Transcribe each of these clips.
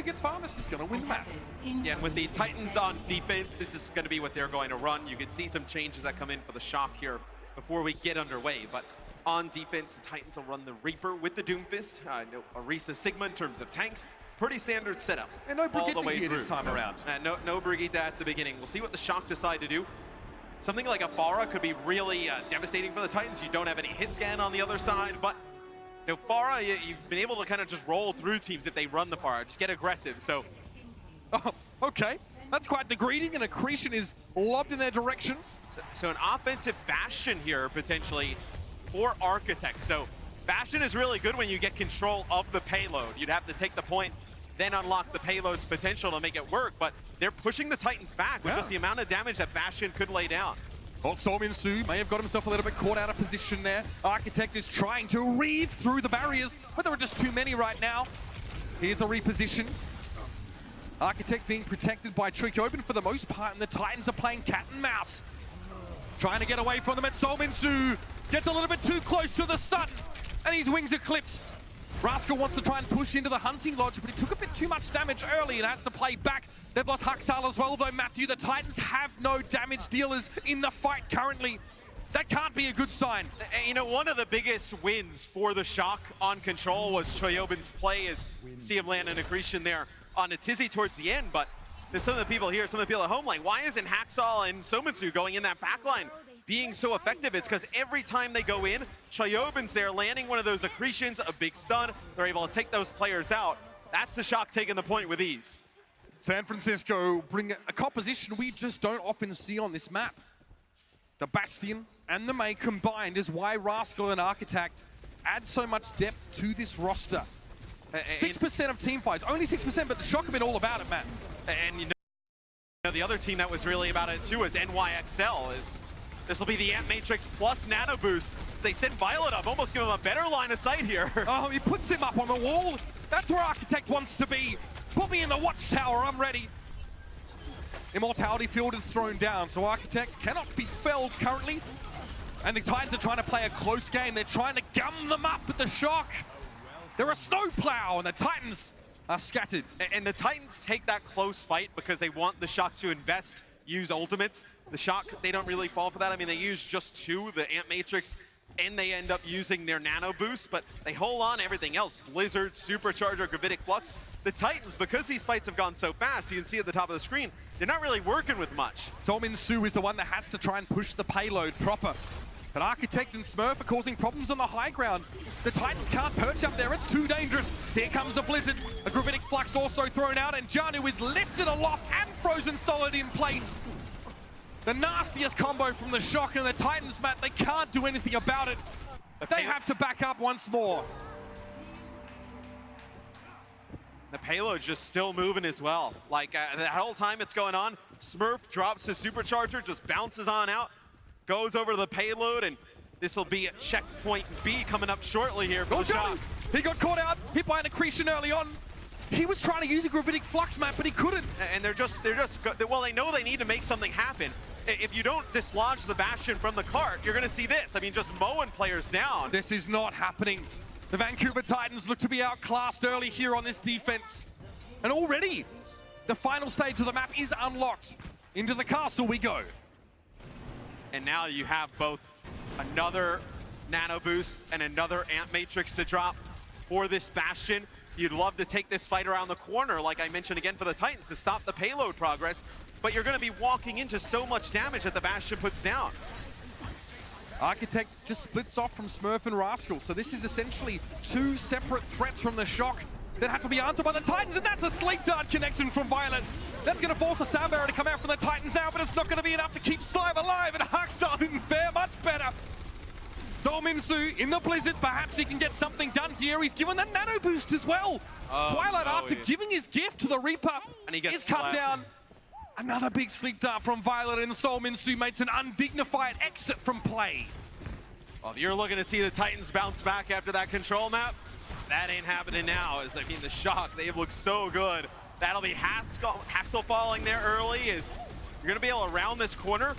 gets fastest is going to win the map. Yeah, and with the Titans on defense, this is going to be what they're going to run. You can see some changes that come in for the Shock here before we get underway. But on defense, the Titans will run the Reaper with the Doomfist. No Orisa Sigma in terms of tanks. Pretty standard setup. And no all the Brigitte way here through. this time around. No Brigitte at the beginning. We'll see what the Shock decide to do. Something like a Pharah could be really devastating for the Titans. You don't have any hit scan on the other side, but you know, Pharah, you've been able to kind of just roll through teams if they run the Pharah, just get aggressive. So, oh, okay, that's quite the greeting, and accretion is lobbed in their direction. So an offensive Bastion here potentially for Architect. So Bastion is really good when you get control of the payload. You'd have to take the point, then unlock the payload's potential to make it work, but they're pushing the Titans back with just the amount of damage that Bastion could lay down. Well, Min-Soo may have got himself a little bit caught out of position there. Architect is trying to reave through the barriers, but there are just too many right now. Here's a reposition. Architect being protected by Choyobin for the most part, and the Titans are playing cat and mouse. Trying to get away from them at Min-Soo. Gets a little bit too close to the sun, and his wings are clipped. Rascal wants to try and push into the hunting lodge, but he took a bit too much damage early and has to play back. They've lost Haksal as well, though, Matthew. The Titans have no damage dealers in the fight currently. That can't be a good sign. You know, one of the biggest wins for the Shock on control was Choyobin's play as see him land an accretion there on a Tizzy towards the end, but there's some of the people here, some of the people at home, like, why isn't Haksal and Min-Soo going in that backline being so effective? It's because every time they go in, Choyobin's there landing one of those accretions, a big stun. They're able to take those players out. That's the Shock taking the point with ease. San Francisco bring a composition we just don't often see on this map. The Bastion and the Mei combined is why Rascal and Architect add so much depth to this roster. 6% of team fights, only 6%, but the Shock have been all about it, man. And you know, the other team that was really about it too is NYXL. This will be the Ant Matrix plus Nano Boost. They sent Violet up, almost give him a better line of sight here. Oh, he puts him up on the wall. That's where Architect wants to be. Put me in the watchtower, I'm ready. Immortality Field is thrown down, so Architect cannot be felled currently. And the Titans are trying to play a close game. They're trying to gum them up with the Shock. They're a snowplow, and the Titans are scattered. And the Titans take that close fight because they want the Shock to invest, use ultimates. The Shock, they don't really fall for that. I mean, they use just two, the Ant Matrix, and they end up using their Nano Boost, but they hold on to everything else. Blizzard, Supercharger, Gravitic Flux. The Titans, because these fights have gone so fast, you can see at the top of the screen, they're not really working with much. Min-Soo is the one that has to try and push the payload proper. But Architect and Smurf are causing problems on the high ground. The Titans can't perch up there, it's too dangerous. Here comes the Blizzard. A Gravitic Flux also thrown out, and Janu is lifted aloft and frozen solid in place. The nastiest combo from the Shock, and the Titans, Matt, they can't do anything about it. They have to back up once more. The payload's just still moving as well. Like, the whole time it's going on, Smurf drops his Supercharger, just bounces on out, goes over to the payload, and this will be at checkpoint B coming up shortly here for the Shock. He got caught out, hit by an accretion early on. He was trying to use a Gravitic Flux, Matt, but he couldn't. And well, they know they need to make something happen. If you don't dislodge the Bastion from the cart, you're going to see this. I mean, just mowing players down. This is not happening. The Vancouver Titans look to be outclassed early here on this defense. And already, the final stage of the map is unlocked. Into the castle we go. And now you have both another Nano Boost and another Ant Matrix to drop for this Bastion. You'd love to take this fight around the corner, like I mentioned again, for the Titans to stop the payload progress, but you're going to be walking into so much damage that the Bastion puts down. Architect just splits off from Smurf and Rascal, so this is essentially two separate threats from the Shock that have to be answered by the Titans, and that's a Sleep Dart connection from Violet. That's going to force a Sound Barrier to come out from the Titans now, but it's not going to be enough to keep Slive alive, and Haksal didn't fare much better. Min-Soo in the Blizzard, perhaps he can get something done here. He's given that Nano Boost as well. Twilight, after giving his gift to the Reaper, and he gets is cut down. Another big Sleep Dart from Violet, and Min-Soo makes an undignified exit from play. Well, if you're looking to see the Titans bounce back after that control map, that ain't happening now. As I mean, the Shock, they look so good. That'll be Haksal falling there early. Is you're going to be able to round this corner.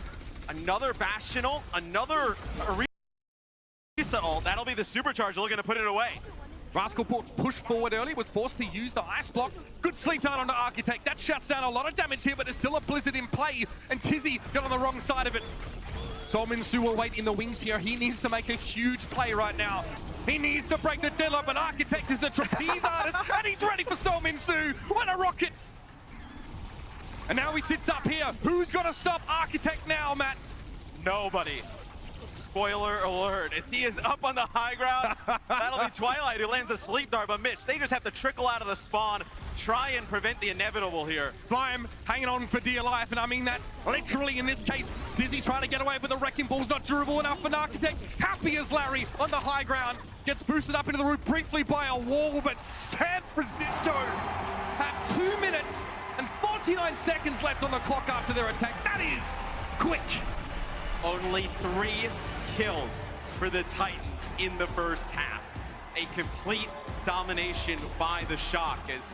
Another Bastion ult, another Orisa ult. That'll be the Supercharger looking to put it away. Rascal pushed forward early, was forced to use the ice block. Good sleep dart onto Architect. That shuts down a lot of damage here, but there's still a Blizzard in play, and Tizzy got on the wrong side of it. Solminsu will wait in the wings here. He needs to make a huge play right now. He needs to break the deadlock, but Architect is a trapeze artist, and he's ready for Solminsu. What a rocket! And now he sits up here. Who's gonna stop Architect now, Matt? Nobody. Spoiler alert, as he is up on the high ground, that'll be Twilight who lands a sleep dart, but Mitch, they just have to trickle out of the spawn, try and prevent the inevitable here. Slime hanging on for dear life, and I mean that literally in this case. Dizzy trying to get away, but the Wrecking Ball's not durable enough for an Architect. Happy as Larry on the high ground, gets boosted up into the roof briefly by a wall, but San Francisco have 2 minutes and 49 seconds left on the clock after their attack. That is quick. Only 3 kills for the Titans in the first half. A complete domination by the Shock. As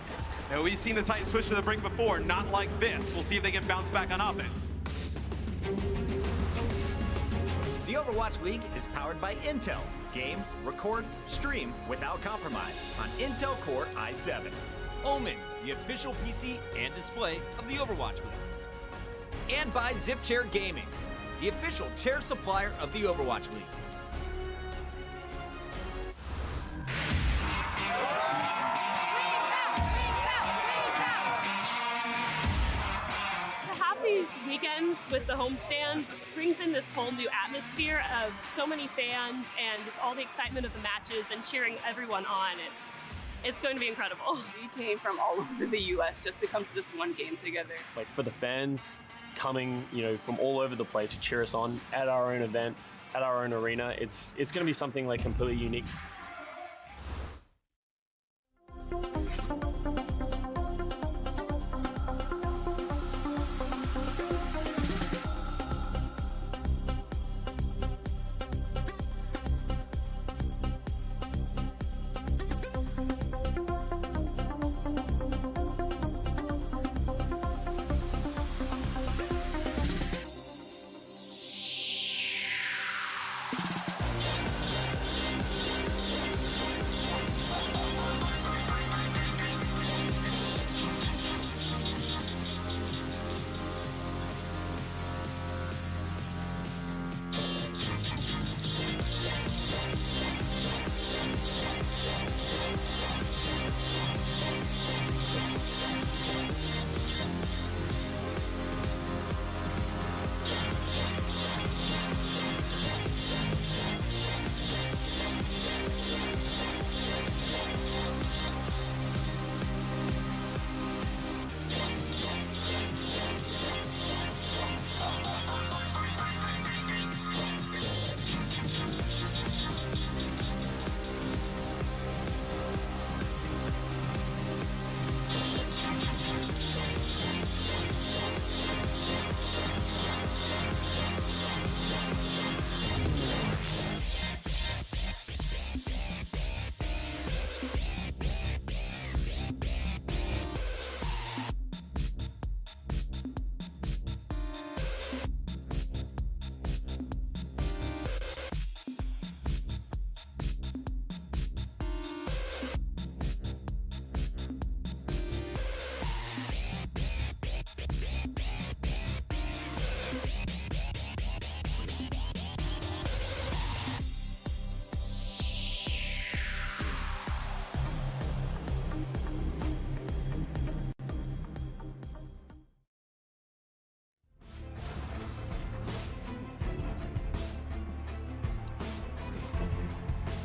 you know, we've seen the Titans push to the brink before, not like this. We'll see if they can bounce back on offense. The Overwatch League is powered by Intel. Game, record, stream without compromise on Intel Core i7. Omen, the official PC and display of the Overwatch League. And by ZipChair Gaming, the official chair supplier of the Overwatch League. To have these weekends with the homestands brings in this whole new atmosphere of so many fans and all the excitement of the matches and cheering everyone on. It's going to be incredible. We came from all over the US just to come to this one game together. Like for the fans coming, from all over the place to cheer us on at our own event, at our own arena, it's going to be something like completely unique.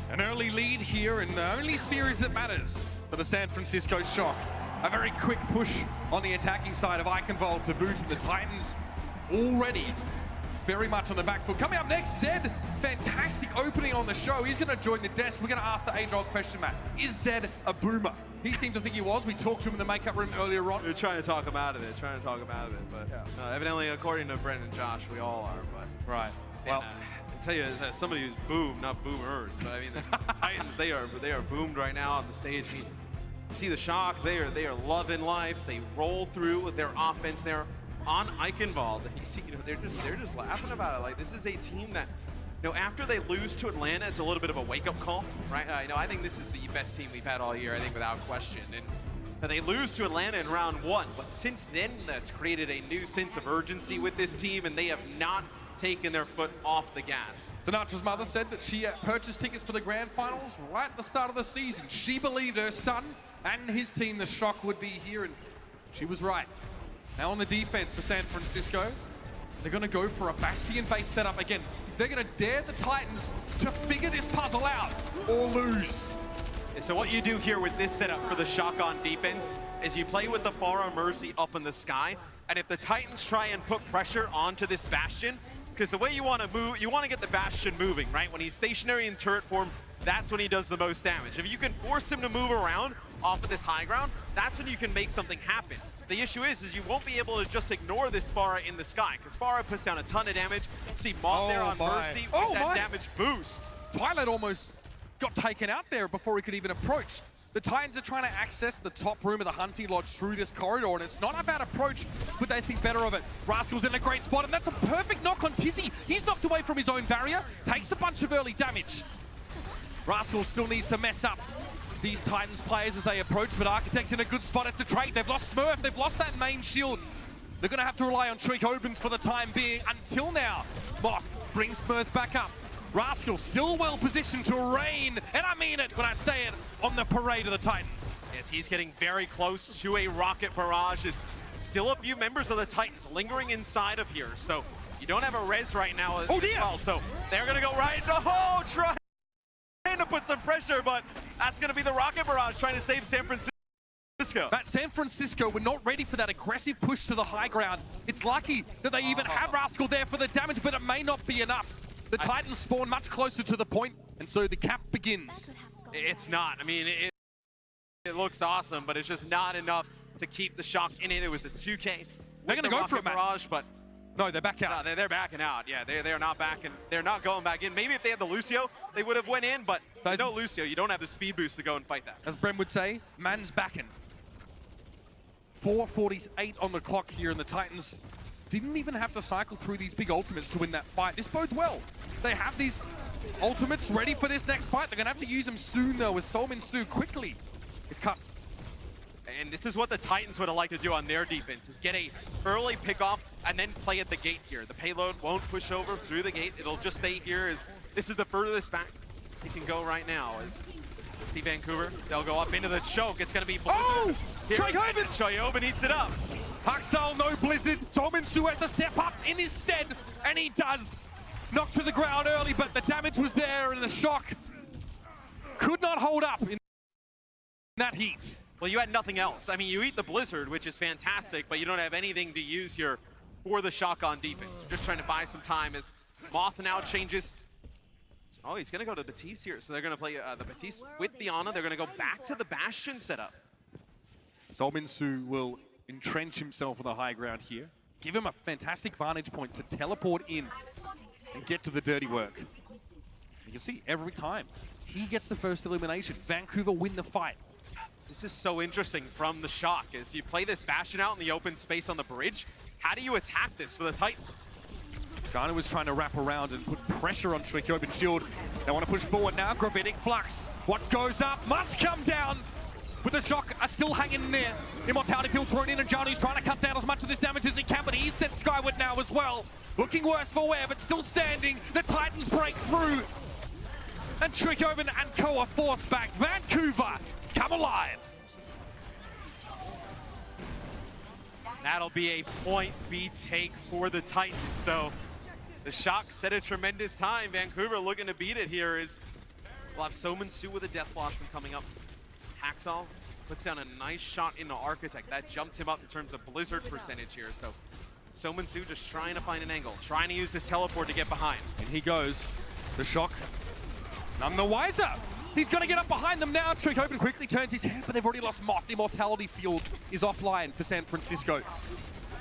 An early lead here in the only series that matters for the San Francisco Shock. A very quick push on the attacking side of Eichenwald to boot, and the Titans already very much on the back foot. Coming up next, Zed, fantastic opening on the show. He's going to join the desk. We're going to ask the age-old question, Matt. Is Zed a boomer? He seemed to think he was. We talked to him in the makeup room earlier on. We're trying to talk him out of it, but Yeah. evidently, according to Brent and Josh, we all are. But Right. well, I tell you, as somebody who's boomed, not boomers, but I mean, the Titans, they are boomed right now on the stage. I mean, you see the Shock, they are loving life. They roll through with their offense there on Eichenwald. You see, they're just laughing about it. Like, this is a team that You know, after they lose to Atlanta, it's a little bit of a wake-up call, right? You know, I think this is the best team we've had all year, I think, without question. And they lose to Atlanta in round 1, but since then, that's created a new sense of urgency with this team, and they have not taken their foot off the gas. Sinatra's mother said that she purchased tickets for the grand finals right at the start of the season. She believed her son and his team, the Shock, would be here, and she was right. Now on the defense for San Francisco, they're going to go for a Bastion-based setup again. They're going to dare the Titans to figure this puzzle out or lose. So what you do here with this setup for the Shock on defense is you play with the Pharah Mercy up in the sky, and if the Titans try and put pressure onto this Bastion, because the way you want to move, you want to get the Bastion moving, right? When he's stationary in turret form, that's when he does the most damage. If you can force him to move around off of this high ground, that's when you can make something happen. The issue is you won't be able to just ignore this Pharah in the sky, because Pharah puts down a ton of damage. See Moth there on Mercy with that damage boost. Twilight almost got taken out there before he could even approach. The Titans are trying to access the top room of the hunting lodge through this corridor, and it's not a bad approach, but they think better of it. Rascal's in a great spot, and that's a perfect knock on Tizzy. He's knocked away from his own barrier, takes a bunch of early damage. Rascal still needs to mess up these Titans players as they approach, but Architect's in a good spot. It's a trait. They've lost Smurf. They've lost that main shield. They're going to have to rely on Trick Opens for the time being until now. Moth brings Smurf back up. Rascal still well positioned to rain, and I mean it when I say it, on the parade of the Titans. Yes, he's getting very close to a rocket barrage. There's still a few members of the Titans lingering inside of here, so you don't have a res right now as well. So they're going to go right into trying to put some pressure, but that's going to be the rocket barrage trying to save San Francisco. But San Francisco were not ready for that aggressive push to the high ground. It's lucky that they even have Rascal there for the damage, but it may not be enough. The Titans spawn much closer to the point, and so the cap begins. It's not. I mean, it looks awesome, but it's just not enough to keep the Shock in it. It was a 2K. They're going to go for it, barrage, but no, they're back out. No, they're backing out. Yeah, they're not backing. They're not going back in. Maybe if they had the Lucio, they would have went in, but no Lucio. You don't have the speed boost to go and fight that. As Bren would say, man's backing. 4:48 on the clock here, and the Titans didn't even have to cycle through these big ultimates to win that fight. This bodes well. They have these ultimates ready for this next fight. They're going to have to use them soon, though, as Solminsu quickly is cut. And this is what the Titans would have liked to do on their defense, is get a early pickoff and then play at the gate here. The payload won't push over through the gate. It'll just stay here. As this is the furthest back he can go right now. As see Vancouver, they'll go up into the choke. It's going to be Blizzard. Oh! Choyoben eats it up. Haksal, no Blizzard. Solminsu has to step up in his stead, and he does. Knocked to the ground early, but the damage was there, and the Shock could not hold up in that heat. Well, you had nothing else. I mean, you eat the Blizzard, which is fantastic, but you don't have anything to use here for the Shock on defense. Just trying to buy some time as Moth now changes. Oh, he's going to go to Batiste here. So they're going to play the Batiste with the Ana. They're going to go back to the Bastion setup. Solminsu will entrench himself on the high ground here. Give him a fantastic vantage point to teleport in and get to the dirty work. You can see every time he gets the first elimination, Vancouver win the fight. This is so interesting from the Shock as you play this Bastion out in the open space on the bridge. How do you attack this for the Titans? Ghana was trying to wrap around and put pressure on Trick Open Shield. They want to push forward now. Gravitic Flux. What goes up must come down. But the Shock are still hanging in there. Immortality Field thrown in, and Janu's trying to cut down as much of this damage as he can, but he's sent skyward now as well. Looking worse for wear, but still standing. The Titans break through. And Trick Open and Co are forced back. Vancouver come alive. That'll be a point B take for the Titans. So the Shock set a tremendous time. Vancouver looking to beat it here is we'll have Solminsu with a Death Blossom coming up. Haksal puts down a nice shot into Architect. That jumped him up in terms of Blizzard percentage here. So Solminsu just trying to find an angle, trying to use his teleport to get behind. And he goes. The Shock none the wiser. He's going to get up behind them now. Trick Open quickly turns his head, but they've already lost Moth. The Immortality Field is offline for San Francisco.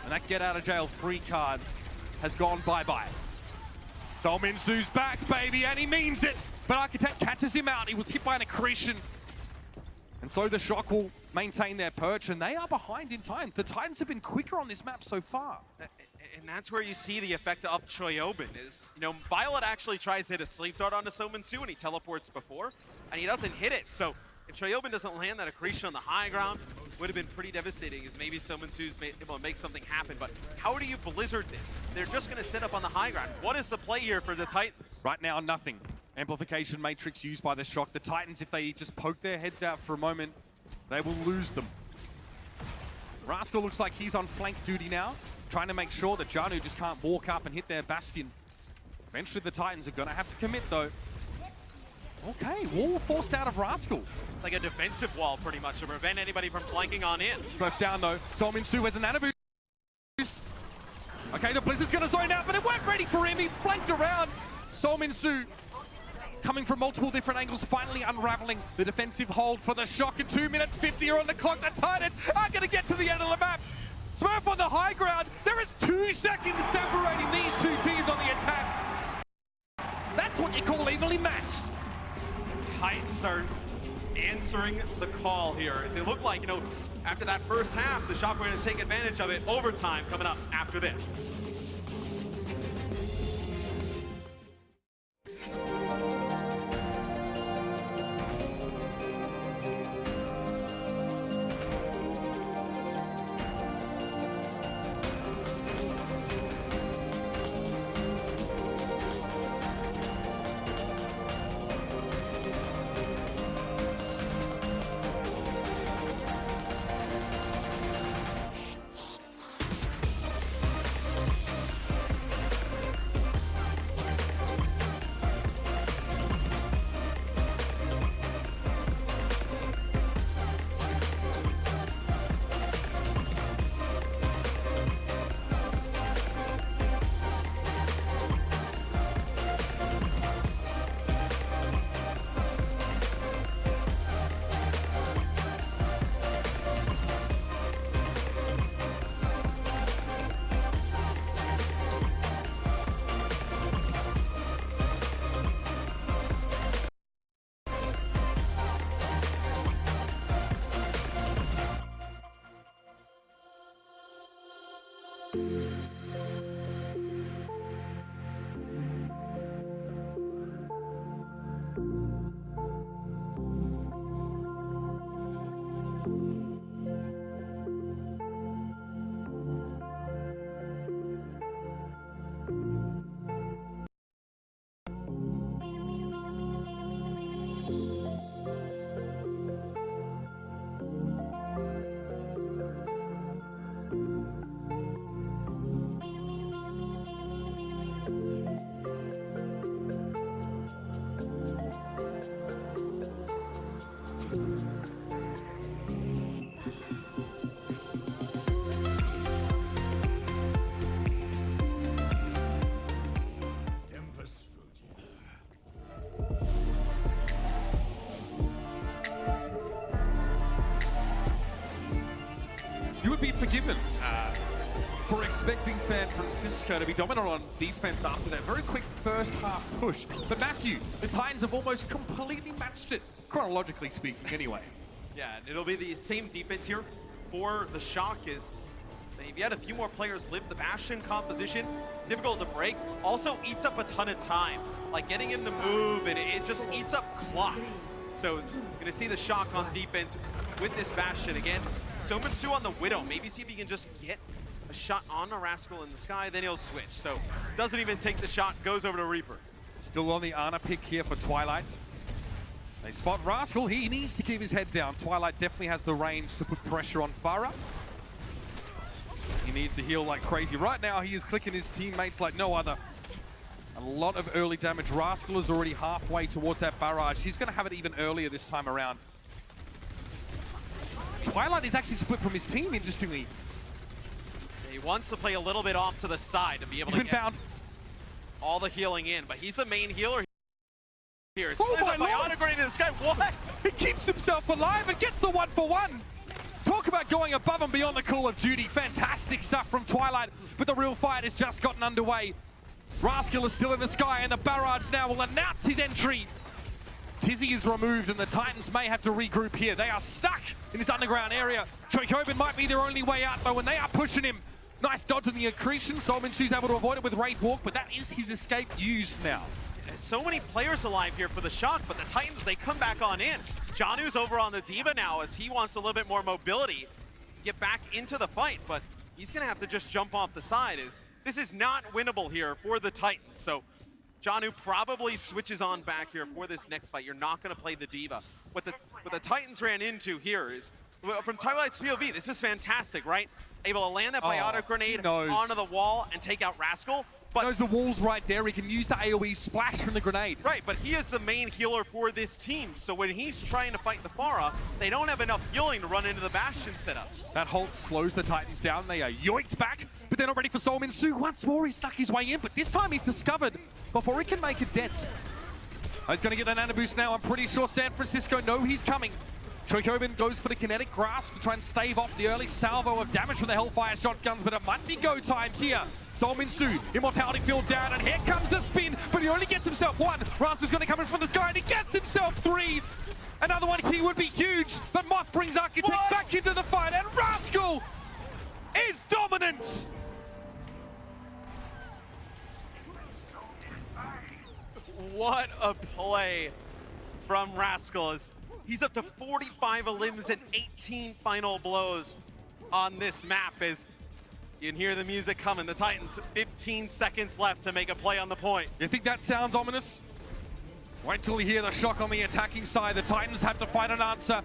And that get out of jail free card has gone bye-bye. Solminsu's back, baby, and he means it. But Architect catches him out. He was hit by an accretion. And so the Shock will maintain their perch, and they are behind in time. The Titans have been quicker on this map so far. And that's where you see the effect of Choyobin is, Violet actually tries to hit a sleep dart onto Sominsu and he teleports before, and he doesn't hit it. So if Choyobin doesn't land that accretion on the high ground, would have been pretty devastating, as maybe Sominsu's able to make something happen. But how do you Blizzard this? They're just going to sit up on the high ground. What is the play here for the Titans? Right now, nothing. Amplification matrix used by the Shock. The Titans, if they just poke their heads out for a moment, they will lose them. Rascal looks like he's on flank duty now, trying to make sure that Janu just can't walk up and hit their Bastion. Eventually the Titans are going to have to commit though. Okay, wall forced out of Rascal. It's like a defensive wall pretty much to prevent anybody from flanking on in. Burst down though. Sominsu has a nano boost. Okay, the Blizzard's going to zone out, but they weren't ready for him. He flanked around. Sominsu coming from multiple different angles, finally unraveling the defensive hold for the Shock. In 2 minutes 50 are on the clock. The Titans are going to get to the end of the map. Smurf on the high ground. There is 2 seconds separating these two teams on the attack. That's what you call evenly matched. Titans are answering the call here. As it looked like, after that first half, the Shock were going to take advantage of it. Overtime coming up after this. You would be forgiven for expecting San Francisco to be dominant on defense after that very quick first half push. But Matthew, the Titans have almost completely matched it, chronologically speaking anyway. Yeah, and it'll be the same defense here for the Shock. Is if you had a few more players live the Bastion composition, difficult to break, also eats up a ton of time. Like getting him to move, and it just eats up clock. So gonna see the Shock on defense with this Bastion again. Sominsu on the Widow, maybe see if he can just get a shot on a Rascal in the sky, then he'll switch. So doesn't even take the shot, goes over to Reaper. Still on the Ana pick here for Twilight. They spot Rascal, he needs to keep his head down. Twilight definitely has the range to put pressure on Farah. He needs to heal like crazy. Right now he is clicking his teammates like no other. A lot of early damage. Rascal is already halfway towards that barrage. He's gonna have it even earlier this time around. Twilight is actually split from his team, interestingly. He wants to play a little bit off to the side to be able He's to been get found. all the healing in, but he's the main healer here. Oh my Bionic Lord. grenade in the sky, what? He keeps himself alive and gets the 1-for-1. Talk about going above and beyond the call of duty. Fantastic stuff from Twilight, but the real fight has just gotten underway. Rascal is still in the sky, and the barrage now will announce his entry. Tizzy is removed and the Titans may have to regroup here. They are stuck in this underground area. Choikobin might be their only way out though, and they are pushing him. Nice dodge on the accretion. Solminsu's able to avoid it with Wraith Walk, but that is his escape used now. There's so many players alive here for the Shock, but the Titans, they come back on in. Janu's over on the Diva now as he wants a little bit more mobility, get back into the fight, but he's gonna have to just jump off the side. This is not winnable here for the Titans, so Janu probably switches on back here for this next fight. You're not gonna play the Diva. What the Titans ran into here is, from Twilight's POV, this is fantastic, right? Able to land that biotic grenade onto the wall and take out Rascal. But he knows the wall's right there. He can use the AoE splash from the grenade. Right, but he is the main healer for this team. So when he's trying to fight the Pharah, they don't have enough healing to run into the Bastion setup. That halt slows the Titans down. They are yoinked back, but they're not ready for Solminsu. Once more, he stuck his way in, but this time he's discovered before he can make a dent. He's going to get that nano boost now. I'm pretty sure San Francisco know he's coming. Choikobin goes for the kinetic grasp to try and stave off the early salvo of damage from the Hellfire shotguns, but it might be go time here. Solminsu, Immortality Field down, and here comes the spin, but he only gets himself one. Rascal's going to come in from the sky, and he gets himself three. Another one here would be huge, but Moth brings Architect back into the fight, and Rascal is dominant. What a play from Rascal. He's up to 45 limbs and 18 final blows on this map as you can hear the music coming. The Titans, 15 seconds left to make a play on the point. You think that sounds ominous? Wait till you hear the Shock on the attacking side. The Titans have to find an answer,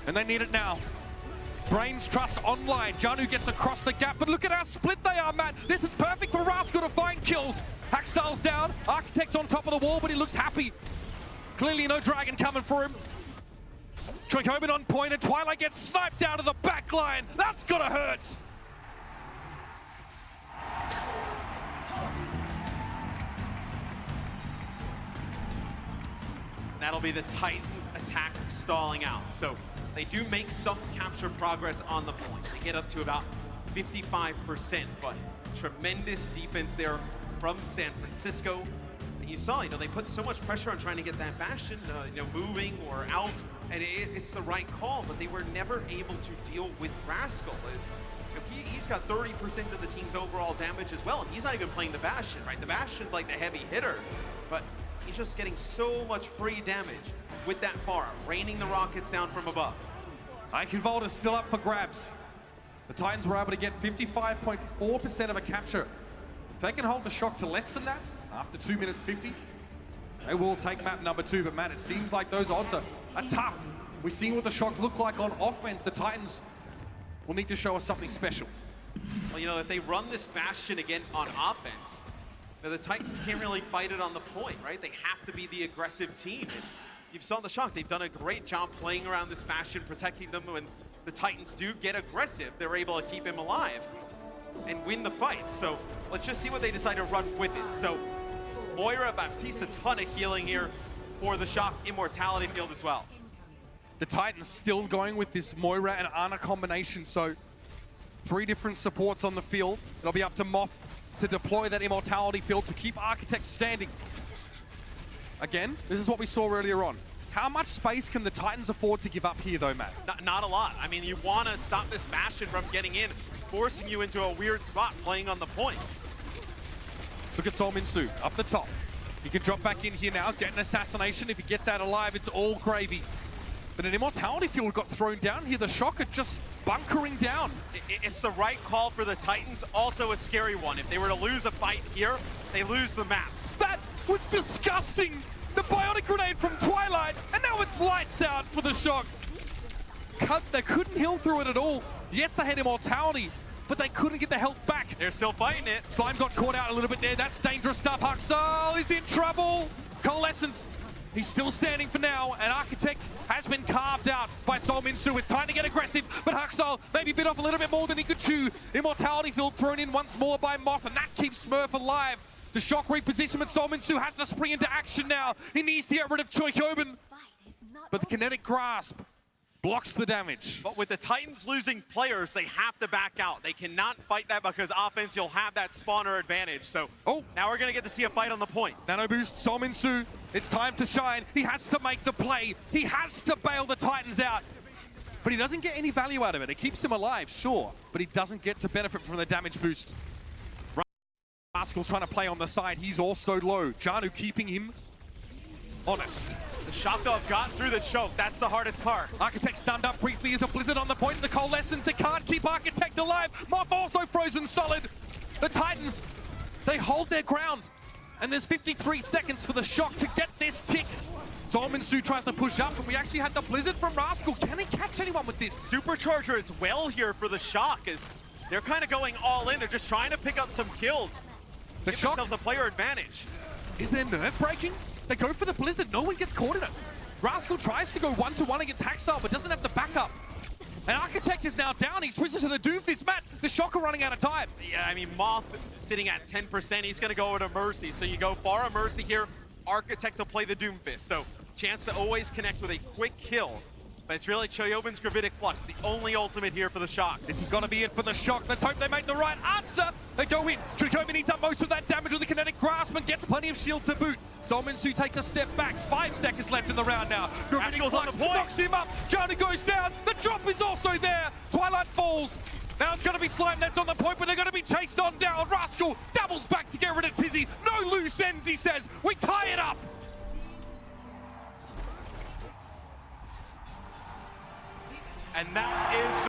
and they need it now. Brains Trust online. Janu gets across the gap, but look at how split they are, Matt. This is perfect for Rascal to find kills. Haxal's down, Architect's on top of the wall, but he looks happy. Clearly no dragon coming for him. Choikobin on point, and Twilight gets sniped out of the back line. That's gotta hurt. That'll be the Titans' attack stalling out. So they do make some capture progress on the point. They get up to about 55%, but tremendous defense there from San Francisco. And you saw, they put so much pressure on trying to get that Bastion, moving or out, and it's the right call, but they were never able to deal with Rascal. He's got 30% of the team's overall damage as well, and he's not even playing the Bastion, right? The Bastion's like the heavy hitter, but he's just getting so much free damage with that Pharah, raining the rockets down from above. Eichenwald is still up for grabs. The Titans were able to get 55.4% of a capture. If they can hold the Shock to less than that, after 2 minutes 50, they will take map number 2. But man, it seems like those odds are tough. We've seen what the Shock look like on offense. The Titans will need to show us something special. Well, if they run this Bastion again on offense, the Titans can't really fight it on the point, right? They have to be the aggressive team. And you've saw the Shock, they've done a great job playing around this Bastion, protecting them. When the Titans do get aggressive, they're able to keep him alive and win the fight. So let's just see what they decide to run with it. So Moira, Baptiste, a ton of healing here for the Shock. Immortality Field as well. The Titans still going with this Moira and Ana combination, so 3 different supports on the field. It'll be up to Moth to deploy that Immortality Field to keep Architect standing. Again, this is what we saw earlier on. How much space can the Titans afford to give up here though, Matt? Not a lot. I mean, you want to stop this Bastion from getting in, forcing you into a weird spot playing on the point. Look at Solminsu up the top. He can drop back in here now, get an assassination. If he gets out alive, it's all gravy. But an Immortality Field got thrown down here. The Shock are just bunkering down. It's the right call for the Titans, also a scary one. If they were to lose a fight here, they lose the map. That was disgusting! The Bionic Grenade from Twilight, and now it's lights out for the Shock. They couldn't heal through it at all. Yes, they had Immortality, but they couldn't get the health back. They're still fighting it. Slime got caught out a little bit there. That's dangerous stuff. Haxal is in trouble. Coalescence. He's still standing for now, and Architect has been carved out by Solminsu. It's time to get aggressive, but Haxal maybe bit off a little bit more than he could chew. Immortality Field thrown in once more by Moth, and that keeps Smurf alive. The Shock repositionment, Solminsu has to spring into action now. He needs to get rid of Choikobin, but the kinetic grasp Blocks the damage. But with the Titans losing players, they have to back out. They cannot fight that because offense, you'll have that spawner advantage. So now we're going to get to see a fight on the point. Nano boost, Solminsu. It's time to shine. He has to make the play. He has to bail the Titans out. But he doesn't get any value out of it. It keeps him alive, sure, but he doesn't get to benefit from the damage boost. Rascal trying to play on the side. He's also low. Janu keeping him honest. The Shock Dog got through the choke. That's the hardest part. Architect stunned up briefly as a Blizzard on the point of the Coalescence. It can't keep Architect alive. Moth also frozen solid. The Titans, they hold their ground. And there's 53 seconds for the Shock to get this tick. Solminsu tries to push up, and we actually had the Blizzard from Rascal. Can he catch anyone with this? Supercharger as well here for the Shock as they're kind of going all in. They're just trying to pick up some kills. The Give Shock, themselves a player advantage. is there nerve breaking? They go for the Blizzard, no one gets caught in it. Rascal tries to go 1-to-1 against Haxar, but doesn't have the backup. And Architect is now down, he switches to the Doomfist. Matt, the Shock are running out of time. Yeah, I mean, Moth sitting at 10%. He's going to go over to Mercy. So you go Pharah Mercy here. Architect to play the Doomfist. So chance to always connect with a quick kill. But it's really Choyobin's Gravitic Flux, the only ultimate here for the Shock. This is going to be it for the Shock. Let's hope they make the right answer. They go in. Chuyobin eats up most of that damage with the Kinetic Grasp and gets plenty of shield to boot. Solminsu takes a step back. 5 seconds left in the round now. Gravitic Flux knocks him up. Janu goes down. The drop is also there. Twilight falls. Now it's going to be Slime left on the point, but they're going to be chased on down. Rascal doubles back to get rid of Tizzy. No loose ends, he says. We tie it up. And that is